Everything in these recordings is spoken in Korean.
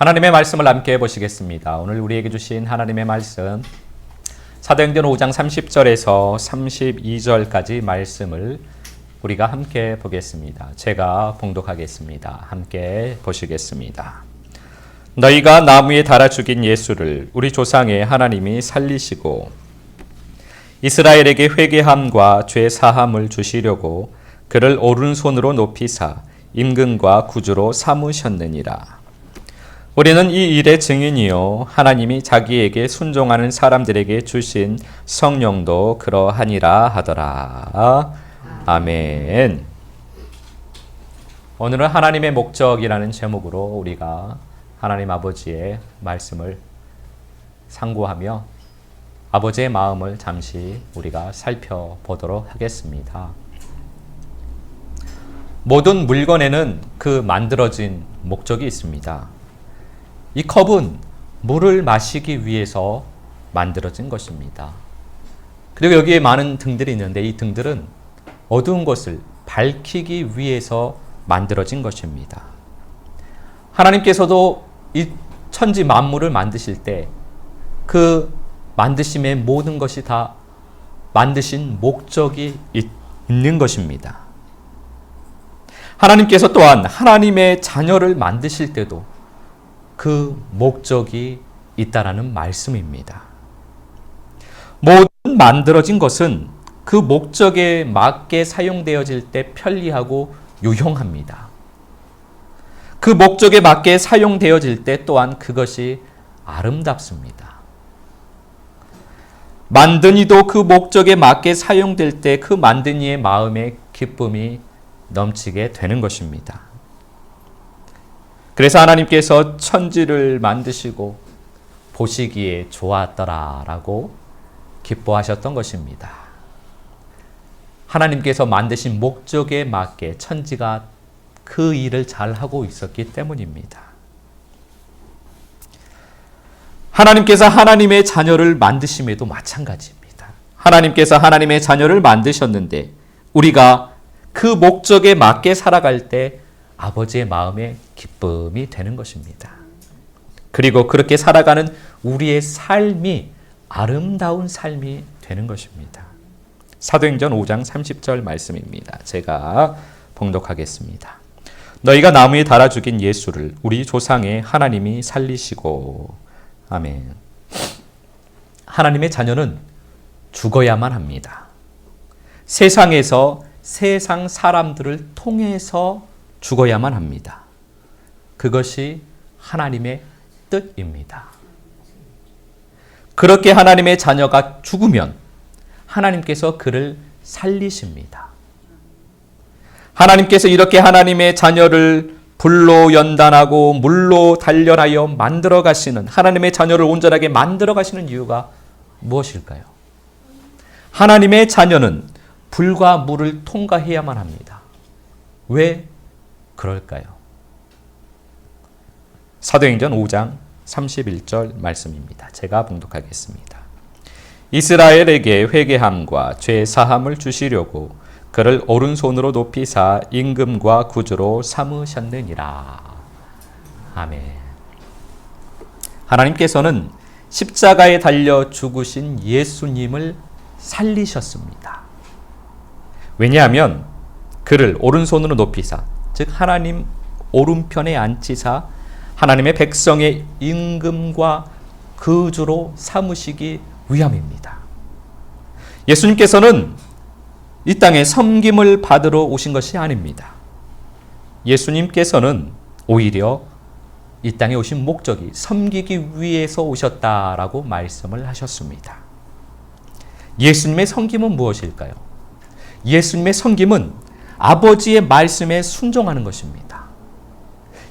하나님의 말씀을 함께 보시겠습니다. 오늘 우리에게 주신 하나님의 말씀 사도행전 5장 30절에서 32절까지 말씀을 우리가 함께 보겠습니다. 제가 봉독하겠습니다. 함께 보시겠습니다. 너희가 나무에 달아 죽인 예수를 우리 조상의 하나님이 살리시고 이스라엘에게 회개함과 죄 사함을 주시려고 그를 오른손으로 높이사 임금과 구주로 삼으셨느니라. 우리는 이 일의 증인이요 하나님이 자기에게 순종하는 사람들에게 주신 성령도 그러하니라 하더라. 아멘. 오늘은 하나님의 목적이라는 제목으로 우리가 하나님 아버지의 말씀을 상고하며 아버지의 마음을 잠시 우리가 살펴보도록 하겠습니다. 모든 물건에는 그 만들어진 목적이 있습니다. 이 컵은 물을 마시기 위해서 만들어진 것입니다. 그리고 여기에 많은 등들이 있는데 이 등들은 어두운 것을 밝히기 위해서 만들어진 것입니다. 하나님께서도 이 천지 만물을 만드실 때 그 만드심의 모든 것이 다 만드신 목적이 있는 것입니다. 하나님께서 또한 하나님의 자녀를 만드실 때도 그 목적이 있다라는 말씀입니다. 모든 만들어진 것은 그 목적에 맞게 사용되어질 때 편리하고 유용합니다. 그 목적에 맞게 사용되어질 때 또한 그것이 아름답습니다. 만든 이도 그 목적에 맞게 사용될 때 그 만든 이의 마음에 기쁨이 넘치게 되는 것입니다. 그래서 하나님께서 천지를 만드시고 보시기에 좋았더라라고 기뻐하셨던 것입니다. 하나님께서 만드신 목적에 맞게 천지가 그 일을 잘하고 있었기 때문입니다. 하나님께서 하나님의 자녀를 만드심에도 마찬가지입니다. 하나님께서 하나님의 자녀를 만드셨는데 우리가 그 목적에 맞게 살아갈 때 아버지의 마음에 기쁨이 되는 것입니다. 그리고 그렇게 살아가는 우리의 삶이 아름다운 삶이 되는 것입니다. 사도행전 5장 30절 말씀입니다. 제가 봉독하겠습니다. 너희가 나무에 달아 죽인 예수를 우리 조상의 하나님이 살리시고 아멘. 하나님의 자녀는 죽어야만 합니다. 세상에서 세상 사람들을 통해서 죽어야만 합니다. 그것이 하나님의 뜻입니다. 그렇게 하나님의 자녀가 죽으면 하나님께서 그를 살리십니다. 하나님께서 이렇게 하나님의 자녀를 불로 연단하고 물로 단련하여 만들어 가시는 하나님의 자녀를 온전하게 만들어 가시는 이유가 무엇일까요? 하나님의 자녀는 불과 물을 통과해야만 합니다. 왜 그럴까요? 사도행전 5장 31절 말씀입니다. 제가 봉독하겠습니다. 이스라엘에게 회개함과 죄 사함을 주시려고 그를 오른손으로 높이사 임금과 구주로 삼으셨느니라. 아멘. 하나님께서는 십자가에 달려 죽으신 예수님을 살리셨습니다. 왜냐하면 그를 오른손으로 높이사 즉 하나님 오른편에 앉히사 하나님의 백성의 임금과 구주로 삼으시기 위함입니다. 예수님께서는 이 땅에 섬김을 받으러 오신 것이 아닙니다. 예수님께서는 오히려 이 땅에 오신 목적이 섬기기 위해서 오셨다라고 말씀을 하셨습니다. 예수님의 섬김은 무엇일까요? 예수님의 섬김은 아버지의 말씀에 순종하는 것입니다.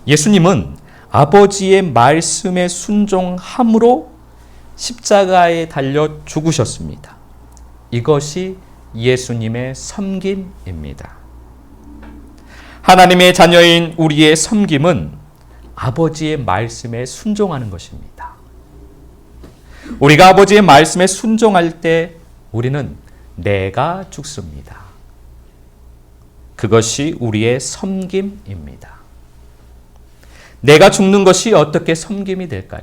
예수님은 아버지의 말씀에 순종함으로 십자가에 달려 죽으셨습니다. 이것이 예수님의 섬김입니다. 하나님의 자녀인 우리의 섬김은 아버지의 말씀에 순종하는 것입니다. 우리가 아버지의 말씀에 순종할 때 우리는 내가 죽습니다. 그것이 우리의 섬김입니다. 내가 죽는 것이 어떻게 섬김이 될까요?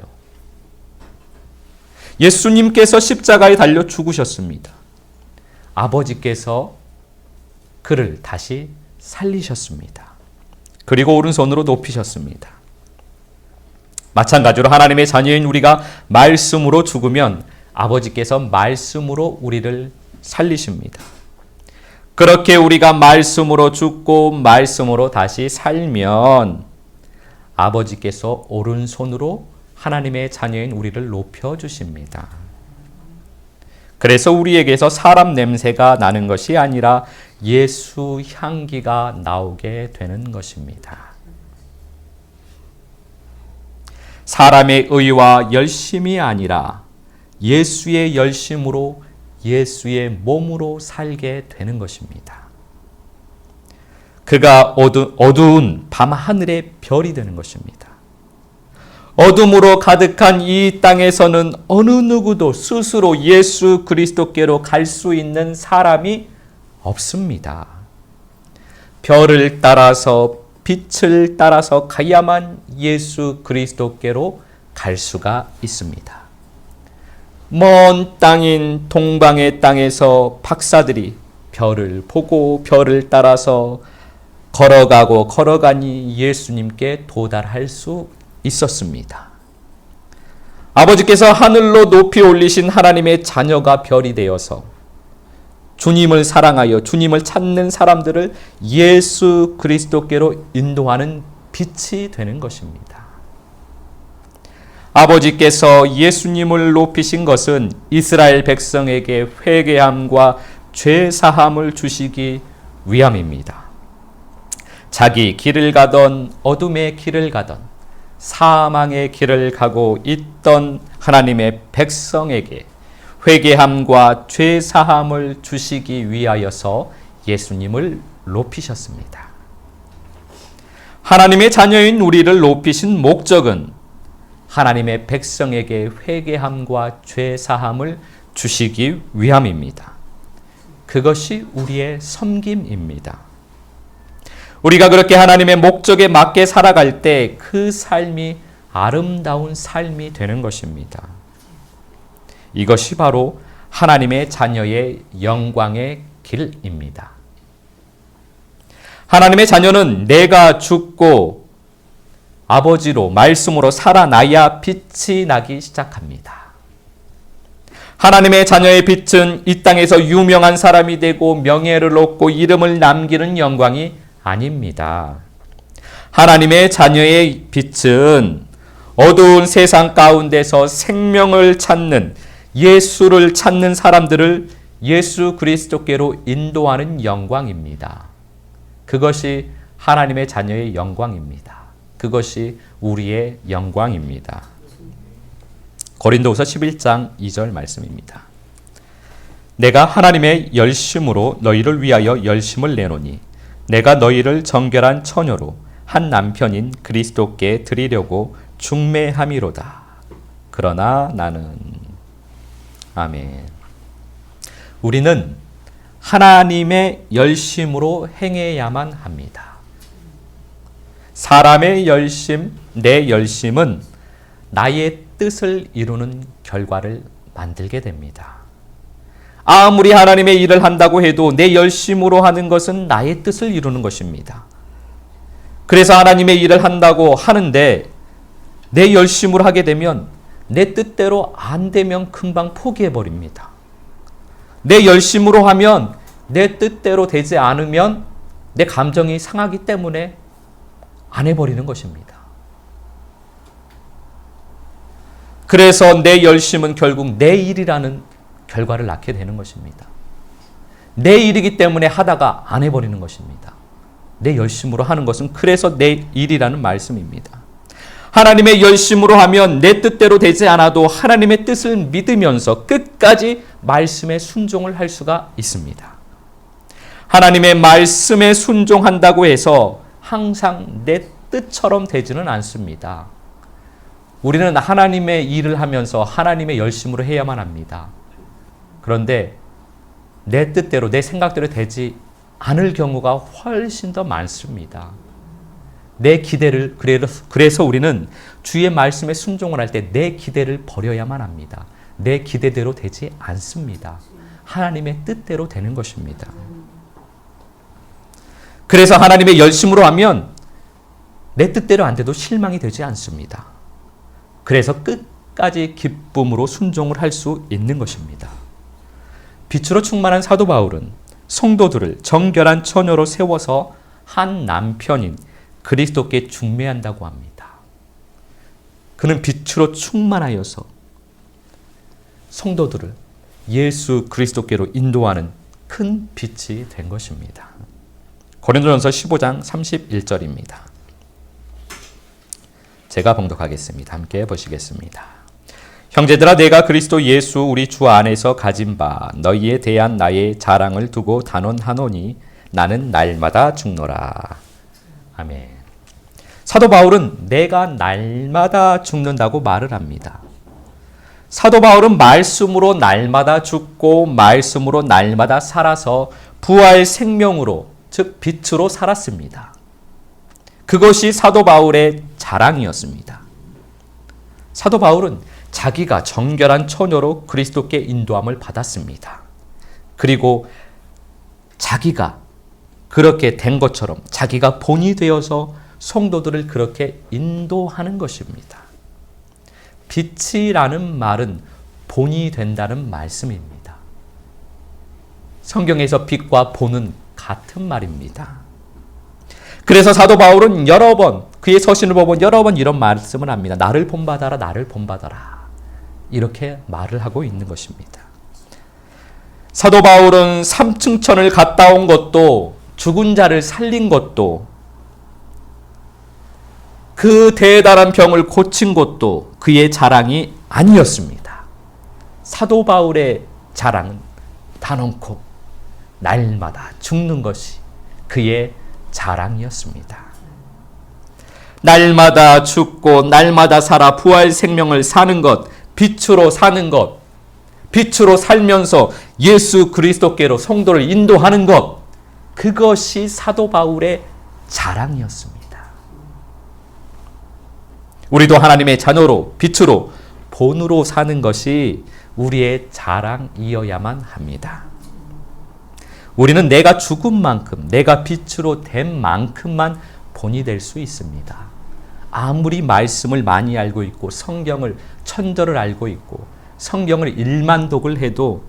예수님께서 십자가에 달려 죽으셨습니다. 아버지께서 그를 다시 살리셨습니다. 그리고 오른손으로 높이셨습니다. 마찬가지로 하나님의 자녀인 우리가 말씀으로 죽으면 아버지께서 말씀으로 우리를 살리십니다. 그렇게 우리가 말씀으로 죽고 말씀으로 다시 살면 아버지께서 오른손으로 하나님의 자녀인 우리를 높여주십니다. 그래서 우리에게서 사람 냄새가 나는 것이 아니라 예수 향기가 나오게 되는 것입니다. 사람의 의와 열심이 아니라 예수의 열심으로 예수의 몸으로 살게 되는 것입니다. 그가 어두운 밤하늘의 별이 되는 것입니다. 어둠으로 가득한 이 땅에서는 어느 누구도 스스로 예수 그리스도께로 갈 수 있는 사람이 없습니다. 별을 따라서 빛을 따라서 가야만 예수 그리스도께로 갈 수가 있습니다. 먼 땅인 동방의 땅에서 박사들이 별을 보고 별을 따라서 걸어가고 걸어가니 예수님께 도달할 수 있었습니다. 아버지께서 하늘로 높이 올리신 하나님의 자녀가 별이 되어서 주님을 사랑하여 주님을 찾는 사람들을 예수 그리스도께로 인도하는 빛이 되는 것입니다. 아버지께서 예수님을 높이신 것은 이스라엘 백성에게 회개함과 죄사함을 주시기 위함입니다. 자기 길을 가던 어둠의 길을 가던 사망의 길을 가고 있던 하나님의 백성에게 회개함과 죄사함을 주시기 위하여서 예수님을 높이셨습니다. 하나님의 자녀인 우리를 높이신 목적은 하나님의 백성에게 회개함과 죄사함을 주시기 위함입니다. 그것이 우리의 섬김입니다. 우리가 그렇게 하나님의 목적에 맞게 살아갈 때 그 삶이 아름다운 삶이 되는 것입니다. 이것이 바로 하나님의 자녀의 영광의 길입니다. 하나님의 자녀는 내가 죽고 아버지로 말씀으로 살아나야 빛이 나기 시작합니다. 하나님의 자녀의 빛은 이 땅에서 유명한 사람이 되고 명예를 얻고 이름을 남기는 영광이 아닙니다. 하나님의 자녀의 빛은 어두운 세상 가운데서 생명을 찾는 예수를 찾는 사람들을 예수 그리스도께로 인도하는 영광입니다. 그것이 하나님의 자녀의 영광입니다. 그것이 우리의 영광입니다. 고린도후서 11장 2절 말씀입니다. 내가 하나님의 열심으로 너희를 위하여 열심을 내노니 내가 너희를 정결한 처녀로 한 남편인 그리스도께 드리려고 중매함이로다. 그러나 나는 아멘. 우리는 하나님의 열심으로 행해야만 합니다. 사람의 열심, 내 열심은 나의 뜻을 이루는 결과를 만들게 됩니다. 아무리 하나님의 일을 한다고 해도 내 열심으로 하는 것은 나의 뜻을 이루는 것입니다. 그래서 하나님의 일을 한다고 하는데 내 열심으로 하게 되면 내 뜻대로 안 되면 금방 포기해버립니다. 내 열심으로 하면 내 뜻대로 되지 않으면 내 감정이 상하기 때문에 안 해버리는 것입니다. 그래서 내 열심은 결국 내 일이라는 결과를 낳게 되는 것입니다. 내 일이기 때문에 하다가 안 해버리는 것입니다. 내 열심으로 하는 것은 그래서 내 일이라는 말씀입니다. 하나님의 열심으로 하면 내 뜻대로 되지 않아도 하나님의 뜻을 믿으면서 끝까지 말씀에 순종을 할 수가 있습니다. 하나님의 말씀에 순종한다고 해서 항상 내 뜻처럼 되지는 않습니다. 우리는 하나님의 일을 하면서 하나님의 열심으로 해야만 합니다. 그런데 내 뜻대로 내 생각대로 되지 않을 경우가 훨씬 더 많습니다. 내 기대를, 그래서 우리는 주의 말씀에 순종을 할 때 내 기대를 버려야만 합니다. 내 기대대로 되지 않습니다. 하나님의 뜻대로 되는 것입니다. 그래서 하나님의 열심으로 하면 내 뜻대로 안 돼도 실망이 되지 않습니다. 그래서 끝까지 기쁨으로 순종을 할 수 있는 것입니다. 빛으로 충만한 사도 바울은 성도들을 정결한 처녀로 세워서 한 남편인 그리스도께 중매한다고 합니다. 그는 빛으로 충만하여서 성도들을 예수 그리스도께로 인도하는 큰 빛이 된 것입니다. 고린도전서 15장 31절입니다. 제가 봉독하겠습니다. 함께 보시겠습니다. 형제들아, 내가 그리스도 예수 우리 주 안에서 가진 바 너희에 대한 나의 자랑을 두고 단언하노니 나는 날마다 죽노라. 아멘. 사도 바울은 내가 날마다 죽는다고 말을 합니다. 사도 바울은 말씀으로 날마다 죽고 말씀으로 날마다 살아서 부활 생명으로, 즉 빛으로 살았습니다. 그것이 사도 바울의 자랑이었습니다. 사도 바울은 자기가 정결한 처녀로 그리스도께 인도함을 받았습니다. 그리고 자기가 그렇게 된 것처럼 자기가 본이 되어서 성도들을 그렇게 인도하는 것입니다. 빛이라는 말은 본이 된다는 말씀입니다. 성경에서 빛과 본은 같은 말입니다. 그래서 사도 바울은 여러 번, 그의 서신을 보면 여러 번 이런 말씀을 합니다. 나를 본받아라, 나를 본받아라. 이렇게 말을 하고 있는 것입니다. 사도 바울은 삼층천을 갔다 온 것도, 죽은 자를 살린 것도, 그 대단한 병을 고친 것도 그의 자랑이 아니었습니다. 사도 바울의 자랑은 단언코 날마다 죽는 것이 그의 자랑이었습니다. 날마다 죽고 날마다 살아 부활 생명을 사는 것, 빛으로 사는 것, 빛으로 살면서 예수 그리스도께로 성도를 인도하는 것, 그것이 사도 바울의 자랑이었습니다. 우리도 하나님의 자녀로, 빛으로, 본으로 사는 것이 우리의 자랑이어야만 합니다. 우리는 내가 죽은 만큼, 내가 빛으로 된 만큼만 본이 될 수 있습니다. 아무리 말씀을 많이 알고 있고 성경을, 천절을 알고 있고 성경을 일만독을 해도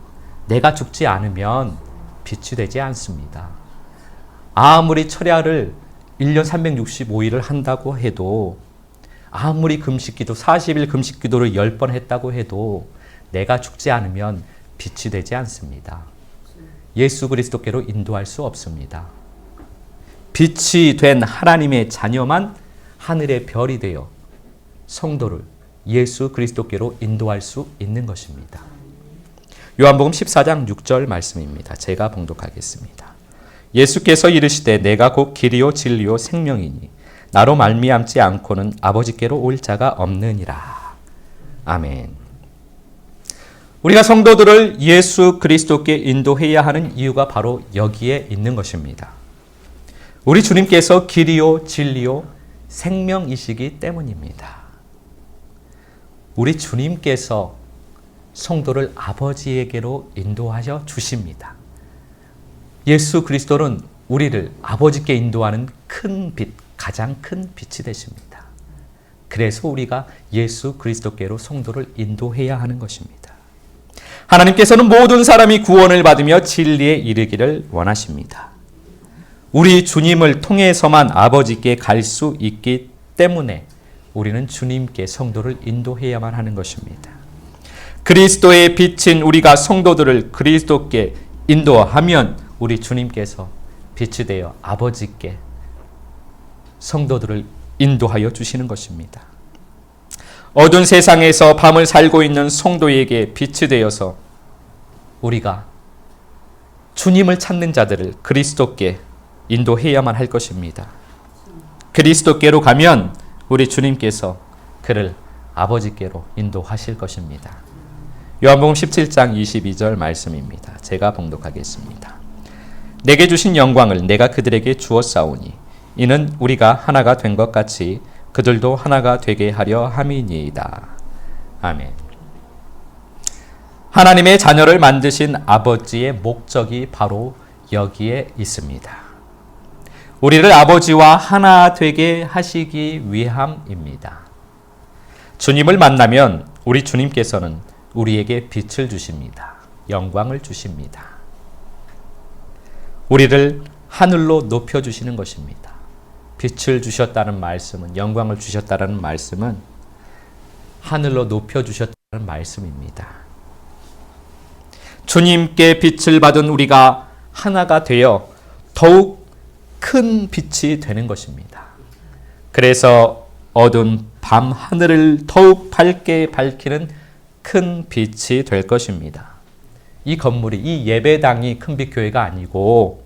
내가 죽지 않으면 빛이 되지 않습니다. 아무리 철야를 1년 365일을 한다고 해도, 아무리 금식기도 40일 금식기도를 10번 했다고 해도 내가 죽지 않으면 빛이 되지 않습니다. 예수 그리스도께로 인도할 수 없습니다. 빛이 된 하나님의 자녀만 하늘의 별이 되어 성도를 예수 그리스도께로 인도할 수 있는 것입니다. 요한복음 14장 6절 말씀입니다. 제가 봉독하겠습니다. 예수께서 이르시되 내가 곧 길이요 진리요 생명이니 나로 말미암지 않고는 아버지께로 올 자가 없느니라. 아멘. 우리가 성도들을 예수 그리스도께 인도해야 하는 이유가 바로 여기에 있는 것입니다. 우리 주님께서 길이요 진리요 생명이시기 때문입니다. 우리 주님께서 성도를 아버지에게로 인도하여 주십니다. 예수 그리스도는 우리를 아버지께 인도하는 큰 빛, 가장 큰 빛이 되십니다. 그래서 우리가 예수 그리스도께로 성도를 인도해야 하는 것입니다. 하나님께서는 모든 사람이 구원을 받으며 진리에 이르기를 원하십니다. 우리 주님을 통해서만 아버지께 갈 수 있기 때문에 우리는 주님께 성도를 인도해야만 하는 것입니다. 그리스도의 빛인 우리가 성도들을 그리스도께 인도하면 우리 주님께서 빛이 되어 아버지께 성도들을 인도하여 주시는 것입니다. 어두운 세상에서 밤을 살고 있는 성도에게 빛이 되어서 우리가 주님을 찾는 자들을 그리스도께 인도해야만 할 것입니다. 그리스도께로 가면 우리 주님께서 그를 아버지께로 인도하실 것입니다. 요한복음 17장 22절 말씀입니다. 제가 봉독하겠습니다. 내게 주신 영광을 내가 그들에게 주었사오니 이는 우리가 하나가 된 것 같이 그들도 하나가 되게 하려 함이니이다. 아멘. 하나님의 자녀를 만드신 아버지의 목적이 바로 여기에 있습니다. 우리를 아버지와 하나 되게 하시기 위함입니다. 주님을 만나면 우리 주님께서는 우리에게 빛을 주십니다. 영광을 주십니다. 우리를 하늘로 높여주시는 것입니다. 빛을 주셨다는 말씀은, 영광을 주셨다는 말씀은 하늘로 높여주셨다는 말씀입니다. 주님께 빛을 받은 우리가 하나가 되어 더욱 큰 빛이 되는 것입니다. 그래서 어두운 밤 하늘을 더욱 밝게 밝히는 큰 빛이 될 것입니다. 이 건물이, 이 예배당이 큰빛교회가 아니고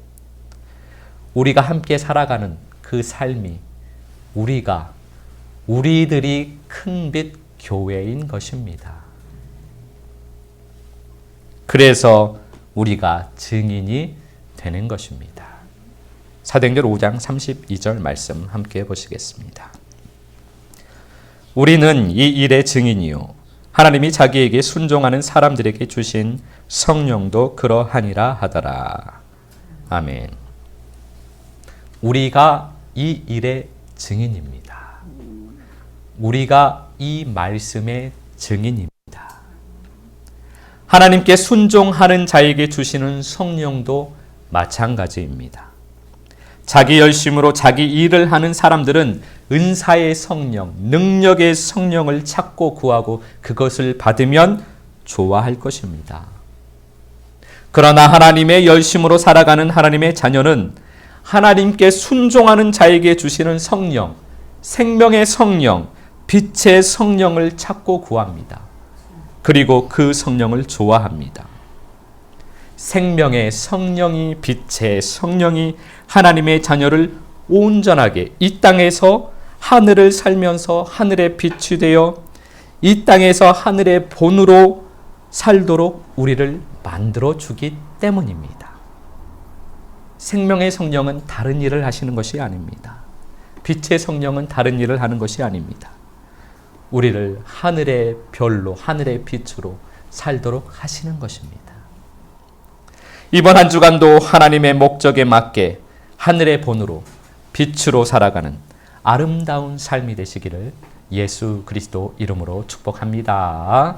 우리가 함께 살아가는 그 삶이 우리들이 큰빛 교회인 것입니다. 그래서 우리가 증인이 되는 것입니다. 사도행전 5장 32절 말씀 함께 보시겠습니다. 우리는 이 일의 증인이요 하나님이 자기에게 순종하는 사람들에게 주신 성령도 그러하니라 하더라. 아멘. 우리가 이 일의 증인입니다. 우리가 이 말씀의 증인입니다. 하나님께 순종하는 자에게 주시는 성령도 마찬가지입니다. 자기 열심으로 자기 일을 하는 사람들은 은사의 성령, 능력의 성령을 찾고 구하고 그것을 받으면 좋아할 것입니다. 그러나 하나님의 열심으로 살아가는 하나님의 자녀는 하나님께 순종하는 자에게 주시는 성령, 생명의 성령, 빛의 성령을 찾고 구합니다. 그리고 그 성령을 좋아합니다. 생명의 성령이, 빛의 성령이 하나님의 자녀를 온전하게 이 땅에서 하늘을 살면서 하늘의 빛이 되어 이 땅에서 하늘의 본으로 살도록 우리를 만들어 주기 때문입니다. 생명의 성령은 다른 일을 하시는 것이 아닙니다. 빛의 성령은 다른 일을 하는 것이 아닙니다. 우리를 하늘의 별로, 하늘의 빛으로 살도록 하시는 것입니다. 이번 한 주간도 하나님의 목적에 맞게 하늘의 본으로 빛으로 살아가는 아름다운 삶이 되시기를 예수 그리스도 이름으로 축복합니다.